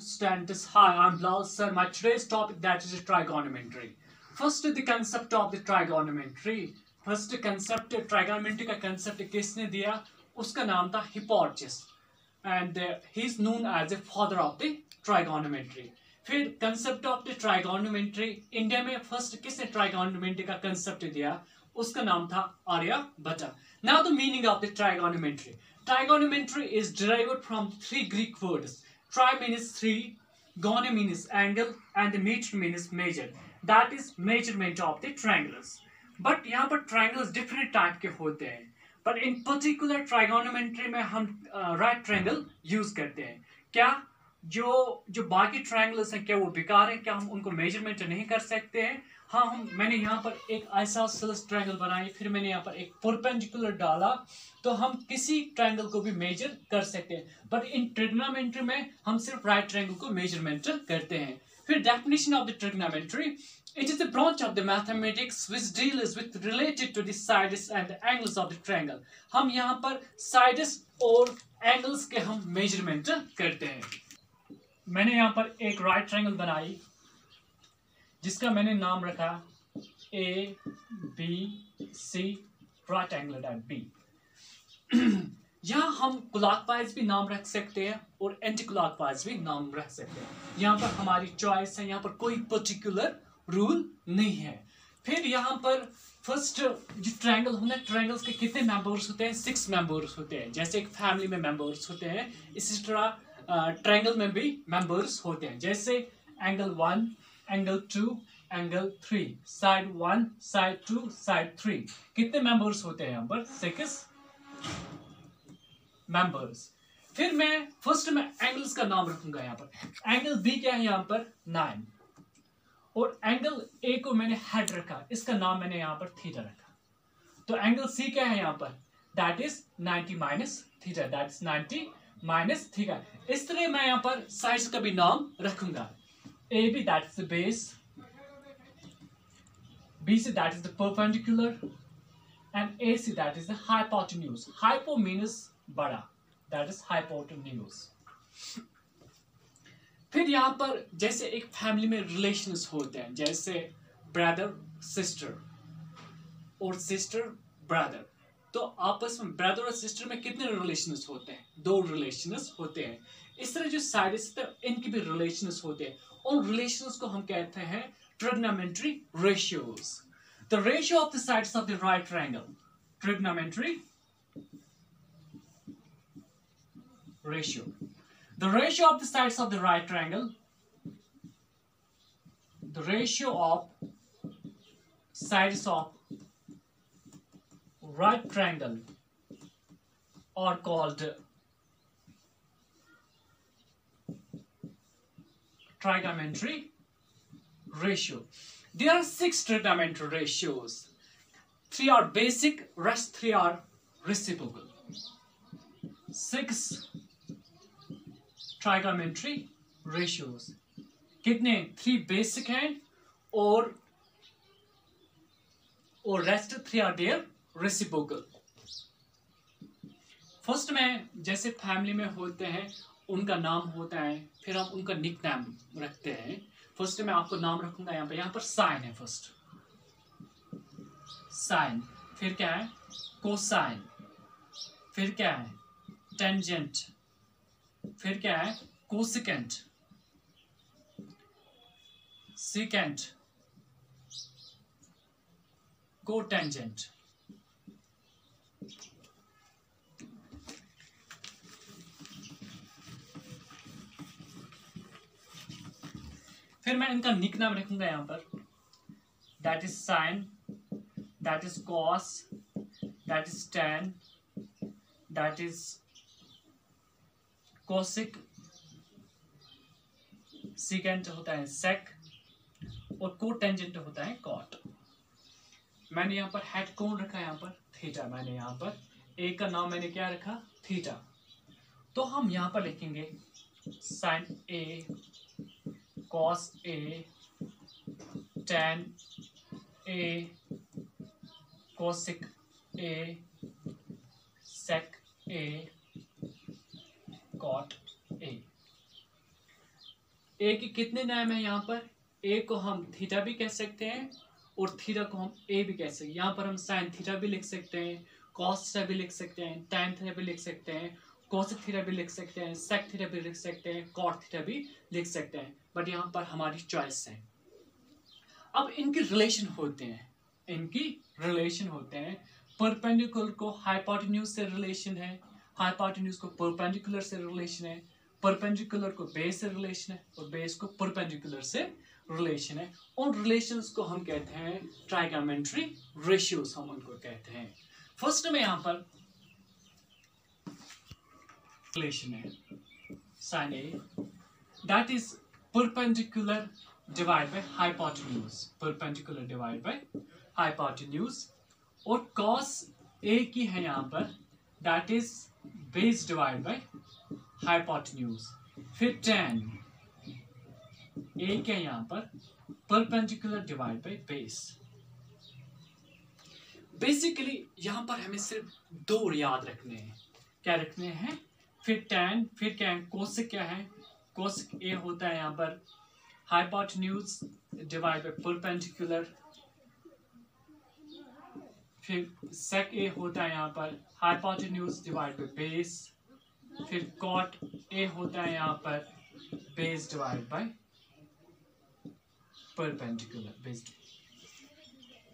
students. Hi, I'm Bilal sir. My today's topic that is trigonometry. First, the concept of the trigonometry. First concept trigonometry का concept किसने दिया? उसका नाम था Hipparchus, and he is known as the father of the trigonometry. फिर concept of the trigonometry India में first किसने trigonometry का concept दिया? उसका नाम था Aryabhata. Now the meaning of the trigonometry. Trigonometry is derived from three Greek words. Tri means three, gone means angle, and meter means measure. That is measurement of the triangles. But यहाँ पर triangles different type के होते हैं. But in particular trigonometry में हम right triangle use करते हैं. क्या जो बाकी triangles हैं क्या वो बेकार हैं? क्या हम उनको measurement नहीं कर सकते हैं? हाँ, मैंने यहाँ पर एक isosceles triangle बनाई, फिर मैंने यहाँ पर एक perpendicular डाला, तो हम किसी triangle को भी measure कर सकते हैं. But in trigonometry में हम सिर्फ right triangle को measurement करते हैं. फिर definition of the trigonometry. It is a branch of the mathematics which deals with related to the sides and the angles of the triangle. हम यहाँ पर sides और angles के हम measurement करते हैं. मैंने यहाँ पर एक right triangle बनाई जिसका मैंने नाम रखा A, B, C, right angle at B. यहाँ हम क्लॉकवाइज भी नाम रख सकते हैं और एंटी क्लॉकवाइज भी नाम रख सकते हैं. यहाँ पर हमारी चॉइस है, यहाँ पर कोई पर्टिकुलर रूल नहीं है. फिर यहाँ पर फर्स्ट जो ट्रायंगल होना है, ट्रायंगल्स के कितने मेंबर्स होते हैं? 6 मेंबर्स होते हैं. जैसे एक फैमिली में मेंबर्स होते हैं, इसी तरह ट्रायंगल में भी मेंबर्स होते हैं. जैसे angle 1, angle 2, angle 3, side 1, side 2, side 3. कितने मेंबर्स होते हैं? यहाँ पर 6 मेंबर्स. फिर मैं फर्स्ट में एंगल्स का नाम रखूंगा. यहाँ पर एंगल बी क्या है? यहाँ पर 9. और एंगल ए को मैंने हेड रखा, इसका नाम मैंने यहाँ पर थीटा रखा. तो एंगल सी क्या है यहाँ पर? That is 90 minus theta. That is 90 minus theta. इस तरह मैं यहाँ पर साइड्स का भी नाम रखूंगा. A B that is the base, B C that is the perpendicular, and A C that is the hypotenuse. Hypo means बड़ा, दैट इज हाइपोटेन्यूज. फिर यहाँ पर जैसे एक फैमिली में रिलेशंस होते हैं, जैसे ब्रदर सिस्टर और सिस्टर ब्रदर. तो आपस में ब्रदर और सिस्टर में कितने रिलेशंस होते हैं? 2 रिलेशंस होते हैं. इस तरह जो साइड्स थे इनकी भी रिलेशंस होते हैं, और रिलेशंस को हम कहते हैं trigonometry ratios. The ratio of the sides of the right triangle, trigonometry ratio. The ratio of the sides of the right triangle, the ratio of sides of right triangle are called trigonometry ratio. There are 6 trigonometry ratios. 3 are basic, rest 3 are reciprocal. 6 trigonometry ratios. कितने? 3 basic हैं और rest 3 are their reciprocal. First में जैसे family में होते हैं उनका नाम होता है, फिर हम उनका निक नेम रखते हैं. फर्स्ट में आपको नाम रखूंगा यहाँ पर साइन है. फर्स्ट साइन, फिर क्या है? कोसाइन, फिर क्या है? टेंजेंट, फिर क्या है? Cosecant, secant, cotangent. फिर मैं इनका निक नाम रखूंगा यहाँ पर. That is sine, that is cos, that is ten, that is cosec, secant होता है सेक, और कोटेंजेंट होता है कॉट. मैंने यहाँ पर हेड कौन रखा है? यहाँ पर थीटा. मैंने यहाँ पर ए का नाम मैंने क्या रखा? थीटा. तो हम यहाँ पर लिखेंगे sine A, cos A, tan A, cosec A, sec A, cot A. A के कितने नाम है यहाँ पर? ए को हम थीटा भी कह सकते हैं और थीटा को हम ए भी कह सकते हैं। यहाँ पर हम साइन थीटा भी लिख सकते हैं, कॉस थीटा भी लिख सकते हैं, टैन थीटा भी लिख सकते हैं, कोसेक थीटा भी लिख सकते हैं, सेक थीटा भी लिख सकते हैं, कॉट थीटा भी लिख सकते हैं, बट यहाँ पर हमारी चॉइस है। अब इनकी रिलेशन होते हैं, परपेंडिकुलर को हाइपोटेन्यूज से रिलेशन है, हाइपोटेन्यूज को परपेंडिकुलर से रिलेशन है, परपेंडिकुलर को बेस से रिलेशन है और बेस को परपेंडिकुलर से रिलेशन है। उन रिलेशंस को हम कहते हैं ट्राइगोनोमेट्री रेशियोज, हम उनको कहते हैं। फर्स्ट में यहाँ पर रिलेशन है sin A, that is perpendicular divided by hypotenuse, perpendicular divided by hypotenuse, और cos A की है यहाँ पर that is base divided by hypotenuse। फिर tan A के यहाँ पर perpendicular divided by base। Basically यहाँ पर हमें सिर्फ दो याद रखने हैं। क्या रखने हैं? फिर tan, फिर क्या है? कोसेक क्या है? कोसेक A होता है यहाँ पर हाइपोटेन्यूज डिवाइड बाय परपेंडिकुलर, फिर sec A होता है यहाँ पर हाइपोटेन्यूज डिवाइड बाय बेस, फिर cot A होता है यहाँ पर base divide by perpendicular base.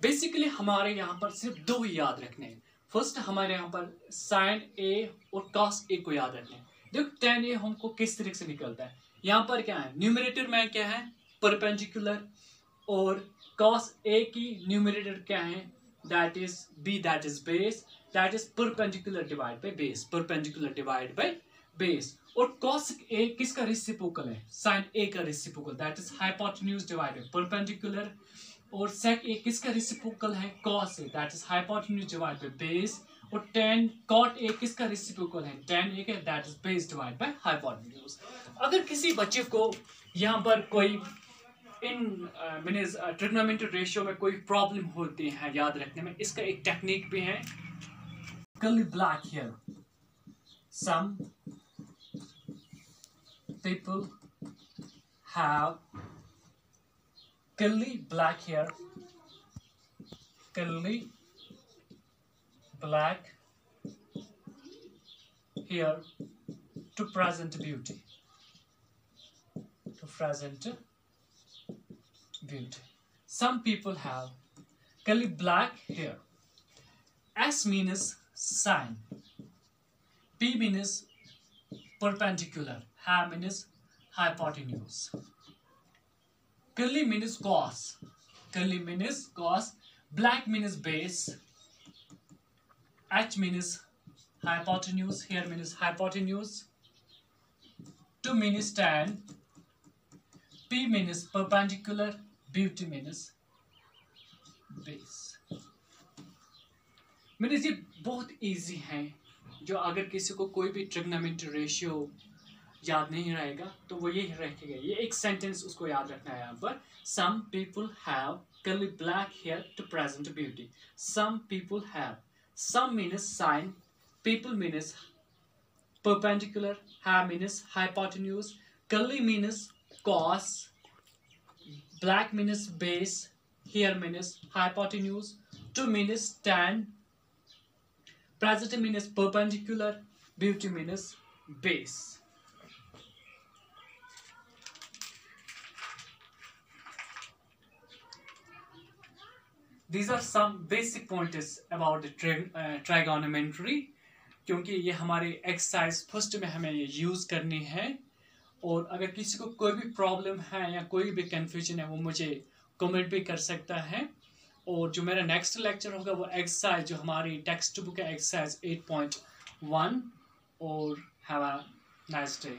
Basically हमारे यहाँ पर सिर्फ दो ही याद रखने हैं। फर्स्ट हमारे यहाँ पर साइन ए और cos ए को याद रखना है। देखो tan ए हमको किस तरीके से निकलता है, यहाँ पर क्या है? न्यूमरेटर में क्या है? परपेंडिकुलर, और cos ए की न्यूमरेटर क्या है? That is b, that is base, that is perpendicular divide by base, perpendicular divide by base. और cos ए किसका रेसिप्रोकल है? साइन ए का reciprocal, that is hypotenuse divide by perpendicular. और sec ए किसका रेसिप्रोकल है? cos A, that is hypotenuse divide by base. और tan cot ए किसका reciprocal है? tan ए का, that is base divide by hypotenuse. अगर किसी बच्चे को यहाँ पर कोई इन ट्रिग्नोमेट्री रेशियो में कोई प्रॉब्लम होती है याद रखने में, इसका एक टेक्निक भी है। curly black here, some people have curly black hair, curly black hair to present beauty, to present beauty. Some people have curly black hair. S means sine, P means perpendicular, H means hypotenuse. Curly means cos, curly means cos, black means base, H means hypotenuse, here means hypotenuse, 2 means tan, P means perpendicular, beauty means base। Means ये बहुत easy है, जो अगर किसी को कोई भी trigonometry ratio याद नहीं रहेगा तो वो यही रखेगा। ये एक सेंटेंस उसको याद रखना है यहाँ पर। Some people have curly black hair to present beauty. Some people have, some means sine, people means perpendicular, have means hypotenuse, curly means cos, black means base, hair means hypotenuse, to means tan, present means perpendicular, beauty means base। These are some basic pointers about the trigonometry, क्योंकि ये हमारे exercise first में हमें ये use करनी है। और अगर किसी को कोई भी प्रॉब्लम है या कोई भी कंफ्यूजन है वो मुझे कमेंट भी कर सकता है। और जो मेरा नेक्स्ट लेक्चर होगा वो एक्सरसाइज जो हमारी टेक्स्ट बुक है एक्सरसाइज 8.1। और हैव अ नाइस डे।